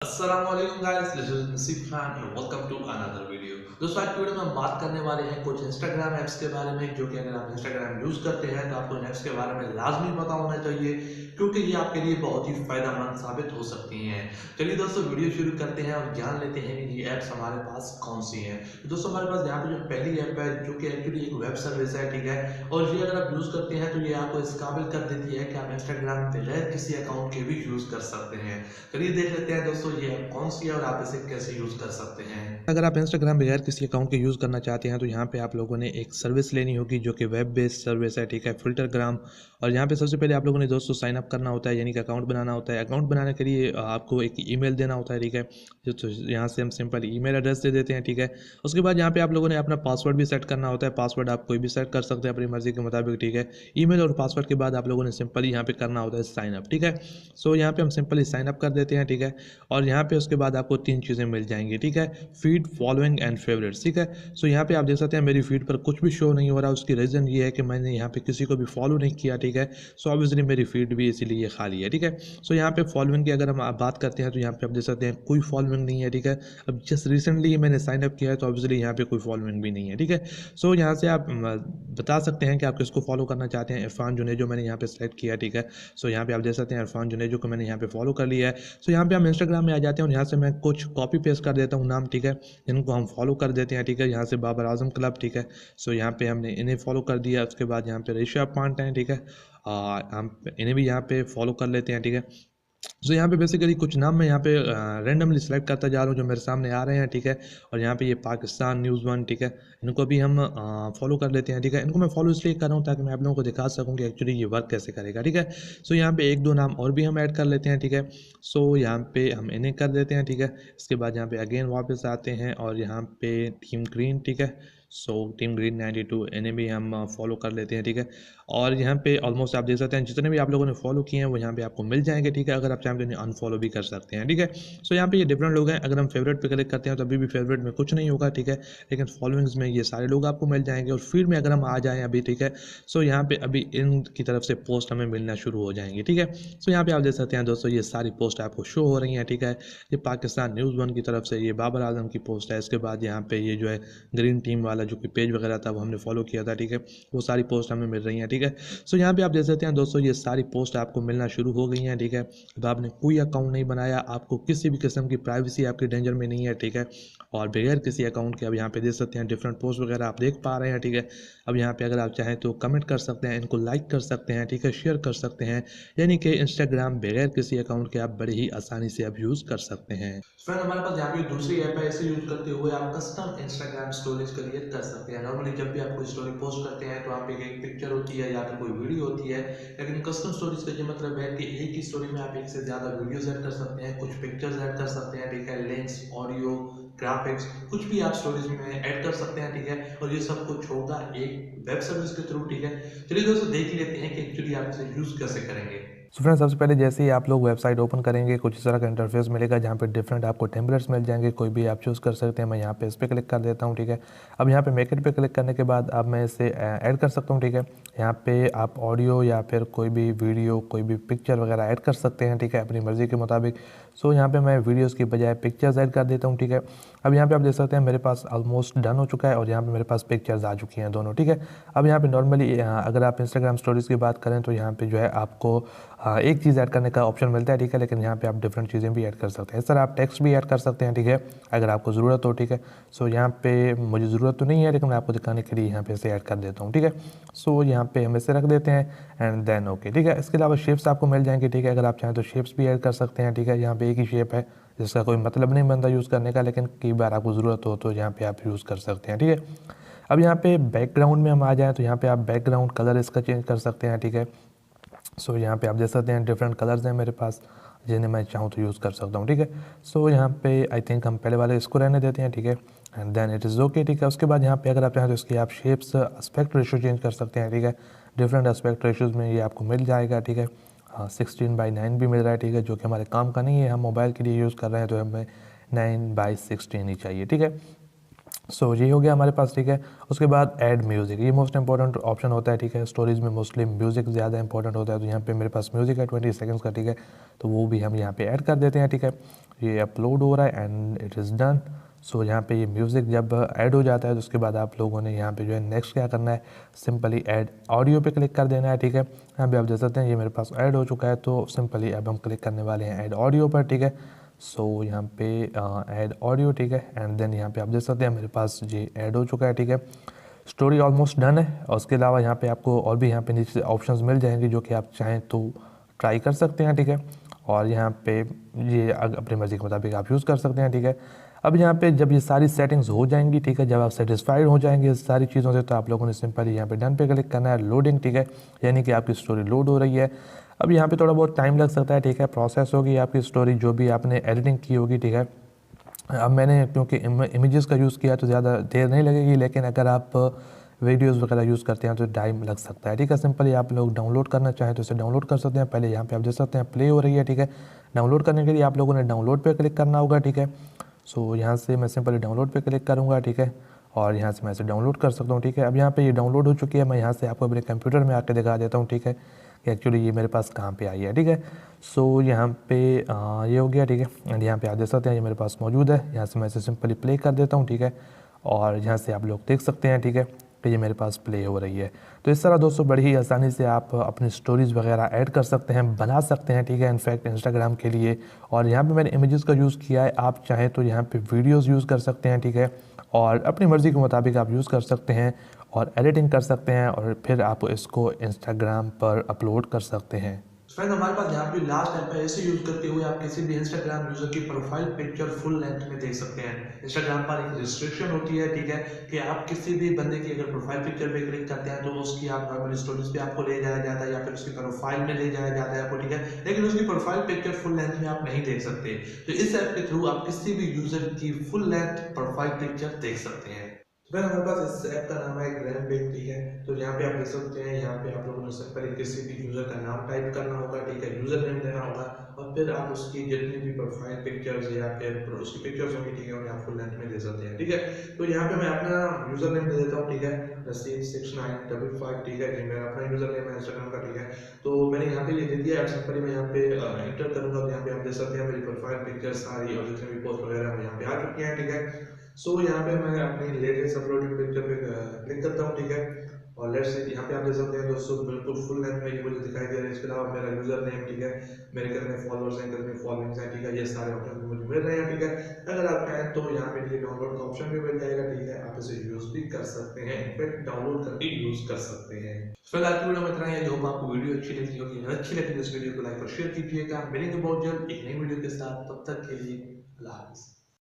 अस्सलामुअलैकुम guys, this is Naseeb Khan and welcome to another video. दोस्तों, आज की वीडियो में हम बात करने वाले हैं कुछ इंस्टाग्राम ऐप्स के बारे में, जो कि अगर आप इंस्टाग्राम यूज करते हैं तो आपको इन ऐप्स के बारे में लाजमी पता होना चाहिए, क्योंकि ये आपके लिए बहुत ही फायदेमंद साबित हो सकती हैं। चलिए दोस्तों, वीडियो शुरू करते हैं और जान लेते हैं कि ये ऐप्स हमारे पास कौन सी हैं। तो दोस्तों, हमारे पास यहाँ पे जो पहली ऐप है, जो कि एक्चुअली एक वेब सर्विस है, ठीक है। और ये अगर आप यूज करते हैं तो ये आपको इस काबिल कर देती है कि आप इंस्टाग्राम बगैर किसी अकाउंट के भी यूज कर सकते हैं। चलिए देख लेते हैं दोस्तों, ये ऐप कौन सी है और आप इसे कैसे यूज कर सकते हैं। अगर आप इंस्टाग्राम बगैर किसी अकाउंट के यूज़ करना चाहते हैं तो यहाँ पे आप लोगों ने एक सर्विस लेनी होगी, जो कि वेब बेस्ड सर्विस है, ठीक है, फिल्टरग्राम। और यहाँ पे सबसे पहले आप लोगों ने दोस्तों साइन अप करना होता है, यानी कि अकाउंट बनाना होता है। अकाउंट बनाने के लिए आपको एक ईमेल देना होता है, ठीक है। तो यहाँ से हम सिंपल ईमेल एड्रेस दे देते हैं, ठीक है। उसके बाद यहाँ पे आप लोगों ने अपना पासवर्ड भी सेट करना होता है। पासवर्ड आप कोई भी सेट कर सकते हैं अपनी मर्जी के मुताबिक, ठीक है। ईमेल और पासवर्ड के बाद आप लोगों ने सिंपली यहाँ पे करना होता है साइन अप, ठीक है। सो यहाँ पे हम सिंपली साइन अप कर देते हैं, ठीक है। और यहाँ पे उसके बाद आपको 3 चीज़ें मिल जाएंगी, ठीक है। फीड, फॉलोइंग एंड फेवरेट्स, ठीक है। सो यहाँ पे आप देख सकते हैं मेरी फीड पर कुछ भी शो नहीं हो रहा। उसकी रीज़न ये है कि मैंने यहाँ पे किसी को भी फॉलो नहीं किया, ठीक है। सो ऑब्वियसली मेरी फीड भी इसीलिए खाली है, ठीक है। सो यहाँ पे फॉलोइंग की अगर हम बात करते हैं तो यहाँ पे आप देख सकते हैं कोई फॉलोइंग नहीं है, ठीक है। अब जस्ट रिसेंटली मैंने साइन अप किया है तो ऑब्वियसली यहाँ पे कोई फॉलोइंग भी नहीं है, ठीक है। सो यहाँ से आप बता सकते हैं कि आप किसको फॉलो करना चाहते हैं। इरफान जुनेजो मैंने यहाँ पे सेलेक्ट किया, ठीक है। सो यहाँ पे आप देख सकते हैं इरफान जुनेजो को मैंने यहाँ पे फॉलो कर लिया है। सो यहाँ पे हम इंस्टाग्राम में आ जाते हैं और यहाँ से मैं कुछ कॉपी पेस्ट कर देता हूँ नाम, ठीक है। इनको हम फॉलो कर देते हैं, ठीक है। यहाँ से बाबर आजम क्लब, ठीक है। सो यहाँ पे हमने इन्हें फॉलो कर दिया। उसके बाद यहाँ पे ऋषभ पांट हैं, ठीक है। हम इन्हें भी यहाँ पे फॉलो कर लेते हैं, ठीक है। सो यहाँ पे बेसिकली कुछ नाम मैं यहाँ पे रैंडमली सेलेक्ट करता जा रहा हूँ जो मेरे सामने आ रहे हैं, ठीक है। और यहाँ पे ये पाकिस्तान न्यूज़ वन, ठीक है। इनको भी हम फॉलो कर लेते हैं, ठीक है। इनको मैं फॉलो इसलिए कर रहा हूँ ताकि मैं आप लोगों को दिखा सकूँ कि एक्चुअली ये वर्क कैसे करेगा, ठीक है। सो यहाँ पे एक दो नाम और भी हम ऐड कर लेते हैं, ठीक है। सो यहाँ पे हम इन्हें कर देते हैं, ठीक है। इसके बाद यहाँ पे अगेन वापस आते हैं और यहाँ पे टीम ग्रीन, ठीक है। सो टीम ग्रीन 92 इन्हें भी हम फॉलो कर लेते हैं, ठीक है। और यहाँ पे ऑलमोस्ट आप देख सकते हैं जितने भी आप लोगों ने फॉलो किए हैं वो यहाँ पे आपको मिल जाएंगे, ठीक है। अगर आप चाहें तो इन्हें अनफॉलो भी कर सकते हैं, ठीक है। सो यहाँ पे ये डिफरेंट लोग हैं। अगर हम फेवरेट पे क्लिक करते हैं तो अभी भी फेवरेट में कुछ नहीं होगा, ठीक है। लेकिन फॉलोइंग्स में ये सारे लोग आपको मिल जाएंगे। और फीड में अगर हम आ जाएँ अभी, ठीक है। सो यहाँ पे अभी इनकी तरफ से पोस्ट हमें मिलना शुरू हो जाएंगे, ठीक है। सो यहाँ पे आप देख सकते हैं दोस्तों ये सारी पोस्ट आपको शो हो रही हैं, ठीक है। ये पाकिस्तान न्यूज़ वन की तरफ से ये बाबर आजम की पोस्ट है। इसके बाद यहाँ पे ये जो है ग्रीन टीम वाला जो कि पेज वगैरह था वो हमने फॉलो किया था, ठीक है। वो सारी पोस्ट हमें मिल रही हैं, ठीक है। सो यहाँ पे आप देख सकते हैं दोस्तों ये सारी पोस्ट आपको मिलना शुरू हो गई हैं, ठीक है। अब आपने कोई अकाउंट नहीं बनाया, आपको किसी भी किस्म की प्राइवेसी आपकी डेंजर में नहीं है, ठीक है। और बगैर किसी अकाउंट के अब यहाँ पे देख सकते हैं डिफरेंट पोस्ट वगैरह आप देख पा रहे हैं, ठीक है। अब यहाँ पे अगर आप चाहें तो कमेंट कर सकते हैं, इनको लाइक कर सकते हैं, ठीक है, शेयर कर सकते हैं। यानी कि इंस्टाग्राम बगैर किसी अकाउंट के आप बड़े ही आसानी से अब यूज़ कर सकते हैं। फ्रेंड, हमारे पास यहाँ पे दूसरी ऐप है। इसे यूज करते हुए आप कस्टम इंस्टाग्राम स्टोरीज क्रिएट कर सकते हैं। नॉर्मली जब भी आप कोई स्टोरी पोस्ट करते हैं तो आप पे एक पिक्चर होती है या फिर कोई वीडियो होती है। लेकिन कस्टम स्टोरीज का ये मतलब है कि एक ही स्टोरी में आप एक से ज्यादा वीडियोस ऐड कर सकते हैं, कुछ पिक्चर्स ऐड कर सकते हैं, ठीक है, लिंक्स, ऑडियो, ग्राफिक्स, कुछ भी आप स्टोरीज में ऐड कर सकते हैं, ठीक है। और ये सब कुछ होगा एक वेब सर्विस के थ्रू, ठीक है। चलिए दोस्तों, देख लेते हैं कि एक्चुअली आप इसे यूज कैसे करेंगे। सो फ्रेंड्स, सबसे पहले जैसे ही आप लोग वेबसाइट ओपन करेंगे कुछ इस तरह का इंटरफेस मिलेगा जहाँ पे डिफरेंट आपको टेम्पलेट्स मिल जाएंगे। कोई भी आप चूज़ कर सकते हैं। मैं यहाँ पे इस पर क्लिक कर देता हूँ, ठीक है। अब यहाँ पे मेक इट पे क्लिक करने के बाद अब मैं इसे ऐड कर सकता हूँ, ठीक है। यहाँ पे आप ऑडियो या फिर कोई भी वीडियो, कोई भी पिक्चर वगैरह ऐड कर सकते हैं, ठीक है, अपनी मर्ज़ी के मुताबिक। सो यहाँ पे मैं वीडियोज़ की बजाय पिक्चर्स ऐड कर देता हूँ, ठीक है। अब यहाँ पे आप देख सकते हैं मेरे पास ऑलमोस्ट डन हो चुका है और यहाँ पे मेरे पास पिक्चर्स आ चुकी हैं दोनों, ठीक है। अब यहाँ पे नॉर्मली अगर आप इंस्टाग्राम स्टोरीज़ की बात करें तो यहाँ पे जो है आपको एक चीज़ ऐड करने का ऑप्शन मिलता है, ठीक है। लेकिन यहाँ पे आप डिफरेंट चीज़ें भी ऐड कर सकते हैं। इस तरह आप टेक्स्ट भी ऐड कर सकते हैं, ठीक है, अगर आपको ज़रूरत हो, ठीक है। सो यहाँ पे मुझे ज़रूरत तो नहीं है लेकिन मैं आपको दिखाने के लिए यहाँ पे इसे ऐड कर देता हूँ, ठीक है। सो यहाँ पे हम इसे रख देते हैं एंड देन ओके, ठीक है। इसके अलावा शेप्स आपको मिल जाएंगे, ठीक है। अगर आप चाहें तो शेप्स भी ऐड कर सकते हैं, ठीक है। यहाँ पे एक ही शेप है जिसका कोई मतलब नहीं बनता यूज़ करने का, लेकिन कई बार आपको ज़रूरत हो तो यहाँ पे आप यूज़ कर सकते हैं, ठीक है। अब यहाँ पे बैकग्राउंड में हम आ जाएँ तो यहाँ पे आप बैकग्राउंड कलर इसका चेंज कर सकते हैं, ठीक है। सो यहाँ पे आप देख सकते हैं डिफरेंट कलर्स हैं मेरे पास जिन्हें मैं चाहूँ तो यूज़ कर सकता हूँ, ठीक है। सो यहाँ पे आई थिंक हम पहले वाले इसको रहने देते हैं, ठीक है, and then it is okay, ठीक है। उसके बाद यहाँ पे अगर आप चाहें तो इसकी आप शेप्स एस्पेक्ट रेशियो चेंज कर सकते हैं, ठीक है। डिफरेंट एस्पेक्ट रेशियोज़ में ये आपको मिल जाएगा, ठीक है। 16:9 भी मिल रहा है, ठीक है, जो कि हमारे काम का नहीं है। हम मोबाइल के लिए यूज़ कर रहे हैं तो हमें 9:16 ही चाहिए, ठीक है। सो ये हो गया हमारे पास, ठीक है। उसके बाद ऐड म्यूज़िक, ये मोस्ट इंपॉर्टेंट ऑप्शन होता है, ठीक है। स्टोरीज में मोस्टली म्यूज़िक ज़्यादा इंपॉर्टेंट होता है, तो यहाँ पे मेरे पास म्यूज़िक है 20 सेकंड्स का, ठीक है। तो वो भी हम यहाँ पे ऐड कर देते हैं, ठीक है। ये अपलोड हो रहा है एंड इट इज़ डन। सो यहाँ पे ये म्यूज़िक जब ऐड हो जाता है तो उसके बाद आप लोगों ने यहाँ पे जो है नेक्स्ट क्या करना है, सिंपली ऐड ऑडियो पे क्लिक कर देना है, ठीक है। यहाँ पे आप देख सकते हैं ये मेरे पास ऐड हो चुका है, तो सिंपली अब हम क्लिक करने वाले हैं ऐड ऑडियो पर, ठीक है। सो यहाँ पे ऐड ऑडियो, ठीक है। एंड देन यहाँ पे आप देख सकते हैं मेरे पास ये ऐड हो चुका है, ठीक है। स्टोरी ऑलमोस्ट डन है। और उसके अलावा यहाँ पे आपको और भी यहाँ पे नीचे ऑप्शंस मिल जाएंगे जो कि आप चाहें तो ट्राई कर सकते हैं, ठीक है। और यहाँ पे ये अपनी मर्ज़ी के मुताबिक आप यूज़ कर सकते हैं, ठीक है। अब यहाँ पे जब ये सारी सेटिंग्स हो जाएंगी, ठीक है, जब आप सेटिस्फाइड हो जाएंगे इस सारी चीज़ों से, तो आप लोगों ने सिंपली यहाँ पे डन पे क्लिक करना है, लोडिंग, ठीक है। यानी कि आपकी स्टोरी लोड हो रही है। अब यहाँ पे थोड़ा बहुत टाइम लग सकता है, ठीक है, प्रोसेस होगी आपकी स्टोरी जो भी आपने एडिटिंग की होगी, ठीक है। अब मैंने क्योंकि इमेजेस का यूज़ किया तो ज़्यादा देर नहीं लगेगी, लेकिन अगर आप वीडियोस वगैरह यूज़ करते हैं तो टाइम लग सकता है, ठीक है। सिंपली आप लोग डाउनलोड करना चाहें तो इसे डाउनलोड कर सकते हैं। पहले यहाँ पे आप देख सकते हैं प्ले हो रही है, ठीक है। डाउनलोड करने के लिए आप लोगों ने डाउनलोड पे क्लिक करना होगा, ठीक है। सो यहाँ से मैं सिंपली डाउनलोड पे क्लिक करूँगा, ठीक है। और यहाँ से मैं इसे डाउनलोड कर सकता हूँ, ठीक है। अब यहाँ पे ये डाउनलोड हो चुकी है। मैं यहाँ से आपको अपने कंप्यूटर में आके दिखा देता हूँ, ठीक है, कि एक्चुअली ये मेरे पास कहाँ पे आई है, ठीक है। सो यहाँ पे ये हो गया, ठीक है। एंड यहाँ पे आप देख सकते हैं ये मेरे पास मौजूद है। यहाँ से मैं इसे सिंपली प्ले कर देता हूँ, ठीक है। और यहाँ से आप लोग देख सकते हैं, ठीक है, कि ये मेरे पास प्ले हो रही है। तो इस तरह दोस्तों बड़ी ही आसानी से आप अपनी स्टोरीज़ वगैरह ऐड कर सकते हैं, बना सकते हैं, ठीक है, इनफैक्ट इंस्टाग्राम के लिए। और यहाँ पे मैंने इमेजेस का यूज़ किया है, आप चाहें तो यहाँ पे वीडियोस यूज़ कर सकते हैं, ठीक है। और अपनी मर्ज़ी के मुताबिक आप यूज़ कर सकते हैं और एडिटिंग कर सकते हैं और फिर आप इसको इंस्टाग्राम पर अपलोड कर सकते हैं। फ्रेंड हमारे पास यहाँ पे लास्ट ऐप है, इसे यूज करते हुए आप किसी भी इंस्टाग्राम यूजर की प्रोफाइल पिक्चर फुल लेंथ में देख सकते हैं। इंस्टाग्राम पर एक रिस्ट्रिक्शन होती है, ठीक है, कि आप किसी भी बंदे की अगर प्रोफाइल पिक्चर पे क्लिक करते हैं तो उसकी आप नॉर्मल स्टोरीज पे आपको ले जाया जाता है या फिर उसकी प्रोफाइल में ले जाया जाता है आपको, ठीक है। लेकिन उसकी प्रोफाइल पिक्चर फुल लेंथ में आप नहीं देख सकते। तो इस ऐप के थ्रू आप किसी भी यूजर की फुल लेंथ प्रोफाइल पिक्चर देख सकते हैं। तो फिर हमारे पास इस ऐप का नाम है ग्रैम्बिग, ठीक है। तो यहाँ पे आप देख सकते हैं, यहाँ पे आप लोगों ने सिंपली किसी भी यूजर का नाम टाइप करना होगा, ठीक है, यूजर नेम देना होगा। और फिर आप उसकी जितनी भी प्रोफाइल पिक्चर्स या फिर उसकी पिक्चर्स होंगी, ठीक है, उन्हें आप फुल लेंथ में दे सकते हैं, ठीक है। तो यहाँ पे मैं अपना यूजर नेम दे देता हूँ, ठीक है, नसीब 6955, ठीक है, जी मेरा अपना यूजर नेम है इंस्टाग्राम का, ठीक है। तो मैंने यहाँ पे ये दे दिया। अब सिंपली मैं यहाँ पे इंटर करूंगा, तो यहाँ पे आप देख सकते हैं मेरी प्रोफाइल पिक्चर सारी और जितने भी पोस्ट वगैरह वो यहाँ पे आ चुकी हैं, ठीक है। सो यहाँ पे मैं अपनी लेटेस्ट अपलोडेड पिक्चर पे क्लिक करता हूँ, ठीक है। और लेट्स सी यहाँ पे आप देख सकते हैं दोस्तों बिल्कुल फुल लेंथ में ये मुझे दिखाई दे रहा है। इसके अलावा मेरा यूजर नेम, ठीक है, मेरे कितने फॉलोअर्स हैं, कितने फॉलोइंग्स हैं, ठीक है, ये सारे ऑप्शन मुझे मिल रहे हैं, ठीक है। अगर आप चाहें तो यहाँ पे ये डाउनलोड का ऑप्शन भी मिल जाएगा, ठीक है, आप इसे यूज भी कर सकते हैं, इनफैक्ट डाउनलोड करके यूज कर सकते हैं। फिलहाल आज की वीडियो में इतना ही है। होप आपको वीडियो अच्छी लगी होगी। अगर अच्छी लगी तो इस वीडियो को लाइक और शेयर कीजिएगा। मिलेंगे बहुत जल्द एक नई वीडियो के साथ, तब तक के लिए अल्लाह हाफिज़।